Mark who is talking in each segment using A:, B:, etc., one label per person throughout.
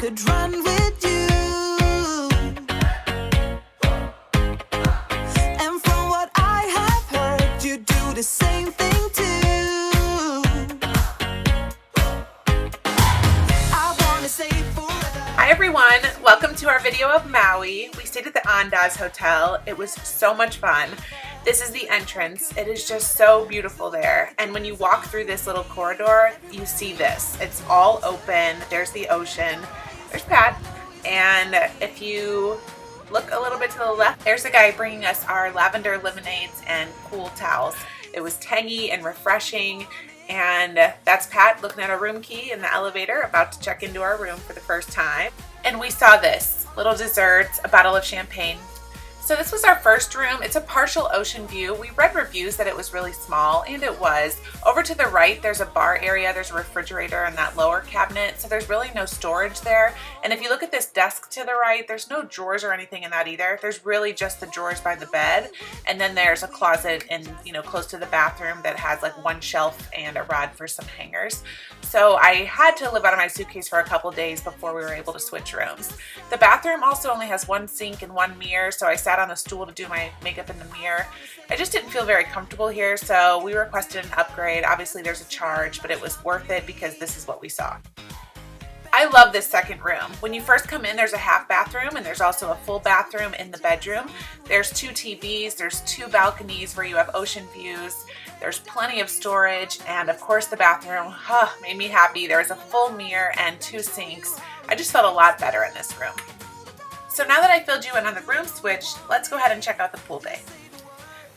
A: could run with you. And from what I have heard, you do the same thing too. I wanna say forever.
B: Hi everyone, welcome to our video of Maui. We stayed at the Andaz Hotel. It was so much fun. This is the entrance. It is just so beautiful there. And when you walk through this little corridor, you see this. It's all open. There's the ocean. There's Pat. And if you look a little bit to the left, there's a guy bringing us our lavender lemonades and cool towels. It was tangy and refreshing. And that's Pat looking at our room key in the elevator, about to check into our room for the first time. And we saw this little dessert, a bottle of champagne. So this was our first room. It's a partial ocean view. We read reviews that it was really small, and it was. Over to the right, there's a bar area. There's a refrigerator in that lower cabinet, so there's really no storage there. And if you look at this desk to the right, there's no drawers or anything in that either. There's really just the drawers by the bed, and then there's a closet in, close to the bathroom that has like one shelf and a rod for some hangers. So I had to live out of my suitcase for a couple days before we were able to switch rooms. The bathroom also only has one sink and one mirror, so I sat on a stool to do my makeup in the mirror. I just didn't feel very comfortable here, so we requested an upgrade. Obviously there's a charge, but it was worth it because this is what we saw. I love this second room. When you first come in, there's a half bathroom and there's also a full bathroom in the bedroom. There's two TVs, there's two balconies where you have ocean views. There's plenty of storage, and of course the bathroom made me happy. There's a full mirror and two sinks. I just felt a lot better in this room. So now that I filled you in on the room switch, let's go ahead and check out the pool bay.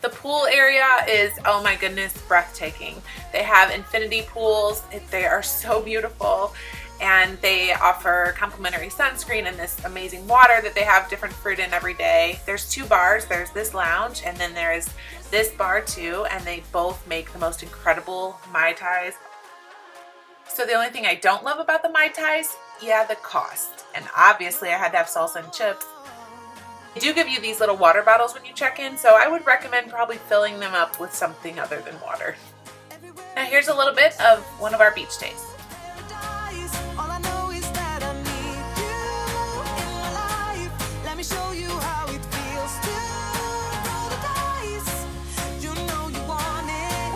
B: The pool area is, oh my goodness, breathtaking. They have infinity pools. They are so beautiful. And they offer complimentary sunscreen and this amazing water that they have different fruit in every day. There's two bars. There's this lounge and then there's this bar too, and they both make the most incredible Mai Tais. So the only thing I don't love about the Mai Tais, the cost. And obviously I had to have salsa and chips. They do give you these little water bottles when you check in, so I would recommend probably filling them up with something other than water. Now here's a little bit of one of our beach days.
A: All I know is that I need you in my life. Let me show you how it feels to roll the dice. You know you want it.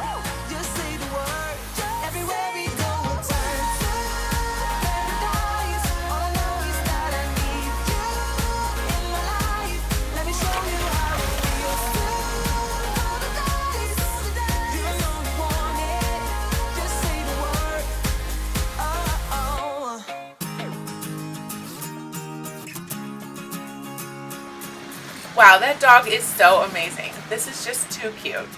A: Just say the word. Everywhere we go, we'll turn to paradise. All I know is that I need you in my life. Let me show you how it feels to roll the dice. You know you want it. Just say the word.
B: Wow, that dog is so amazing. This is just too cute.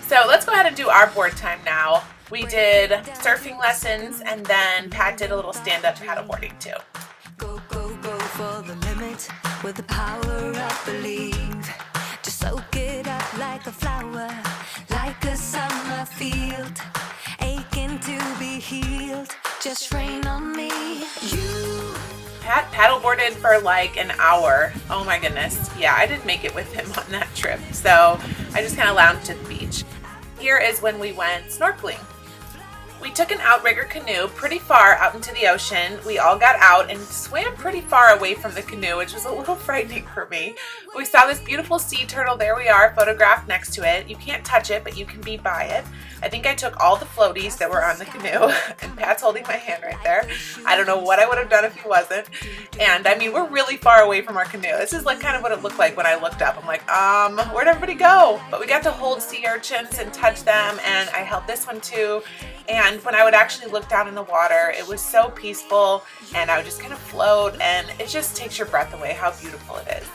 B: So let's go ahead and do our board time now. We did surfing lessons and then Pat did a little stand-up paddleboarding too.
A: Go, go, go for the limit with the power of believe. Just soak it up like a flower, like a summer field, aching to be healed. Just rain on me. You.
B: Pat paddleboarded for like an hour. Oh my goodness. Yeah, I didn't make it with him on that trip. So I just kind of lounged at the beach. Here is when we went snorkeling. We took an outrigger canoe pretty far out into the ocean. We all got out and swam pretty far away from the canoe, which was a little frightening for me. We saw this beautiful sea turtle. There we are, photographed next to it. You can't touch it, but you can be by it. I think I took all the floaties that were on the canoe, and Pat's holding my hand right there. I don't know what I would have done if he wasn't. And I mean, we're really far away from our canoe. This is like kind of what it looked like when I looked up. I'm like, where'd everybody go? But we got to hold sea urchins and touch them, and I held this one too. And when I would actually look down in the water, it was so peaceful, and I would just kind of float, and it just takes your breath away how beautiful it is.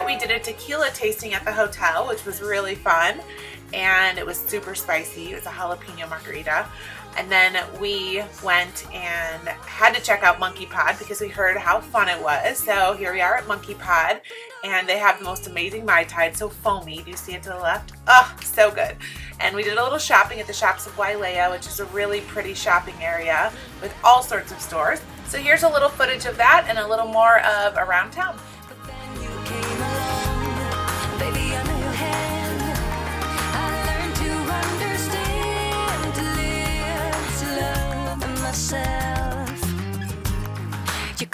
B: We did a tequila tasting at the hotel, which was really fun, and it was super spicy. It was a jalapeno margarita. And then we went and had to check out Monkey Pod because we heard how fun it was. So here we are at Monkey Pod, and they have the most amazing Mai Tai. It's so foamy. Do you see it to the left? Oh, so good. And we did a little shopping at the Shops of Wailea, which is a really pretty shopping area with all sorts of stores. So here's a little footage of that and a little more of around town.
A: You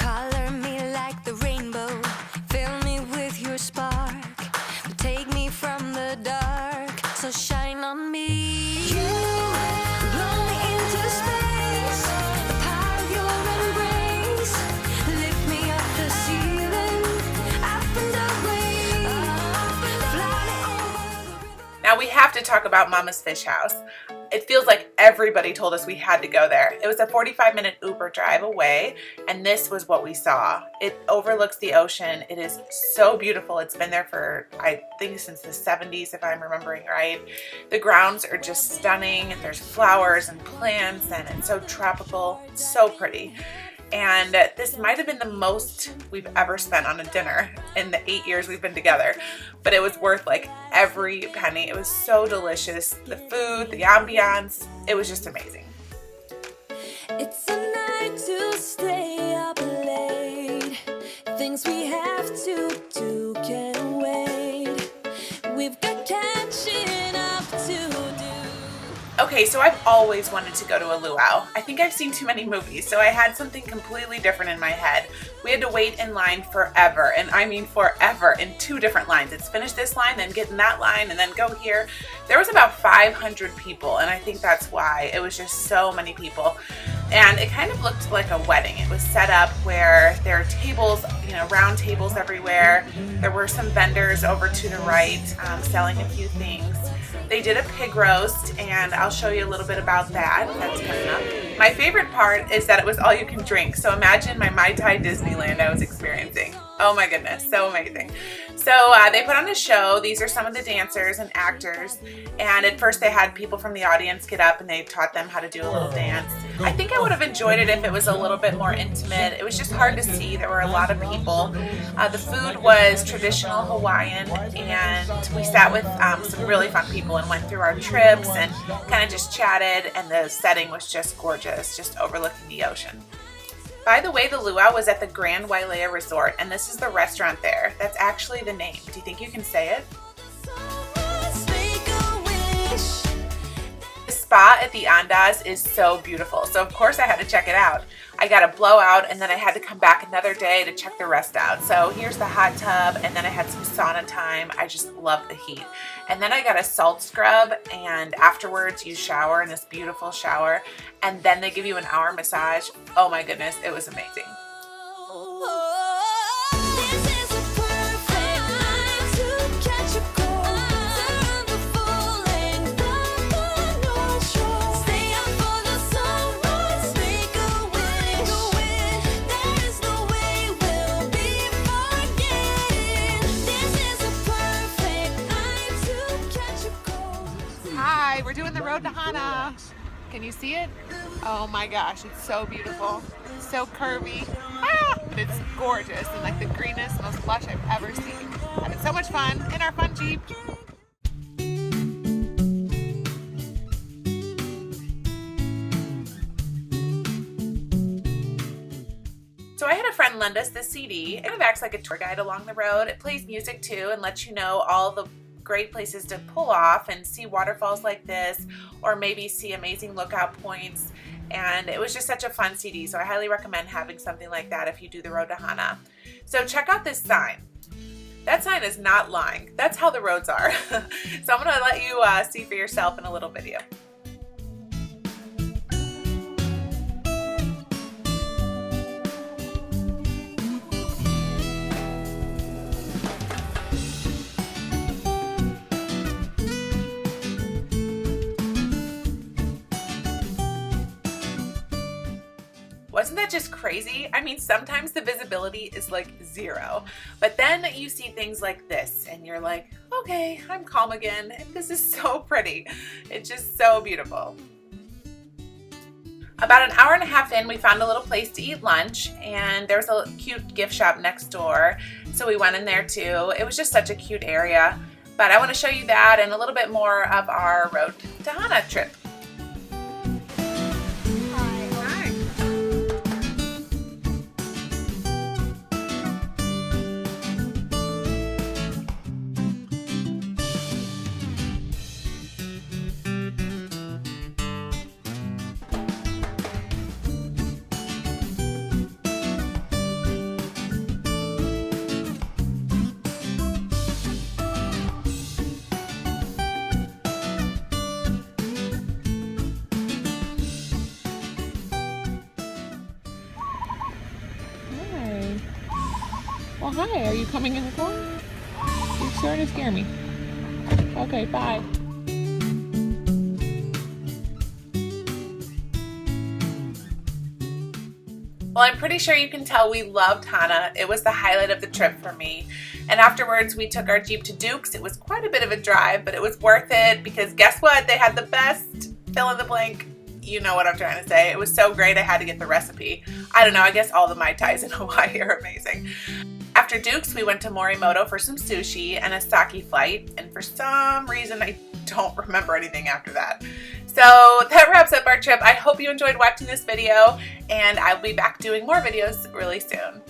A: so shine on me. You blow me into space, the power of your embrace. Lift me up the ceiling, up and away, fly over the river.
B: Now we have to talk about Mama's Fish House. It feels like everybody told us we had to go there. It was a 45-minute Uber drive away, and this was what we saw. It overlooks the ocean. It is so beautiful. It's been there for, I think, since the 70s, if I'm remembering right. The grounds are just stunning. There's flowers and plants, and it's so tropical. It's so pretty. And this might have been the most we've ever spent on a dinner in the 8 years we've been together. But it was worth like every penny. It was so delicious. The food, the ambiance, it was just amazing.
A: It's a night to stay up late. Things we have to do can't wait. We've got catching up to do.
B: Okay, so I've always wanted to go to a luau. I think I've seen too many movies, so I had something completely different in my head. We had to wait in line forever, and I mean forever, in 2 different lines. It's finish this line, then get in that line, and then go here. There was about 500 people, and I think that's why. It was just so many people. And it kind of looked like a wedding. It was set up where there are tables, round tables everywhere. There were some vendors over to the right selling a few things. They did a pig roast, and I'll show you a little bit about that. That's coming up. My favorite part is that it was all you can drink. So imagine my Mai Tai Disneyland I was experiencing. Oh my goodness, so amazing. So they put on a show. These are some of the dancers and actors. And at first they had people from the audience get up and they taught them how to do a little dance. I think I would have enjoyed it if it was a little bit more intimate. It was just hard to see. There were a lot of people. The food was traditional Hawaiian, and we sat with some really fun people and went through our trips and kind of just chatted, and the setting was just gorgeous, just overlooking the ocean. By the way, the luau was at the Grand Wailea Resort, and this is the restaurant there. That's actually the name. Do you think you can say it? The spa at the Andaz is so beautiful, so of course I had to check it out. I got a blowout, and then I had to come back another day to check the rest out. So here's the hot tub, and then I had some sauna time. I just love the heat. And then I got a salt scrub, and afterwards you shower in this beautiful shower, and then they give you an hour massage. Oh my goodness, it was amazing. Hi, we're doing the road to Hana. Can you see it? Oh my gosh, it's so beautiful. So curvy. Ah, it's gorgeous and like the greenest, most lush I've ever seen. Having so much fun in our fun Jeep. So I had a friend lend us this CD. It kind of acts like a tour guide along the road. It plays music too and lets you know all the great places to pull off and see waterfalls like this, or maybe see amazing lookout points. And it was just such a fun CD, so I highly recommend having something like that if you do the road to Hana. So check out this sign. That sign is not lying. That's how the roads are. So I'm gonna let you see for yourself in a little video. Wasn't that just crazy? I mean, sometimes the visibility is like 0, but then you see things like this and you're like, okay, I'm calm again. And this is so pretty. It's just so beautiful. About an hour and a half in, we found a little place to eat lunch, and there was a cute gift shop next door. So we went in there too. It was just such a cute area, but I want to show you that and a little bit more of our road to Hana trip. Hi, are you coming in the car? You're starting to scare me. Okay, bye. Well, I'm pretty sure you can tell we loved Hana. It was the highlight of the trip for me. And afterwards, we took our Jeep to Duke's. It was quite a bit of a drive, but it was worth it because guess what? They had the best fill in the blank. You know what I'm trying to say. It was so great, I had to get the recipe. I don't know, I guess all the Mai Tais in Hawaii are amazing. After Duke's, we went to Morimoto for some sushi and a sake flight. And for some reason, I don't remember anything after that. So that wraps up our trip. I hope you enjoyed watching this video, and I'll be back doing more videos really soon.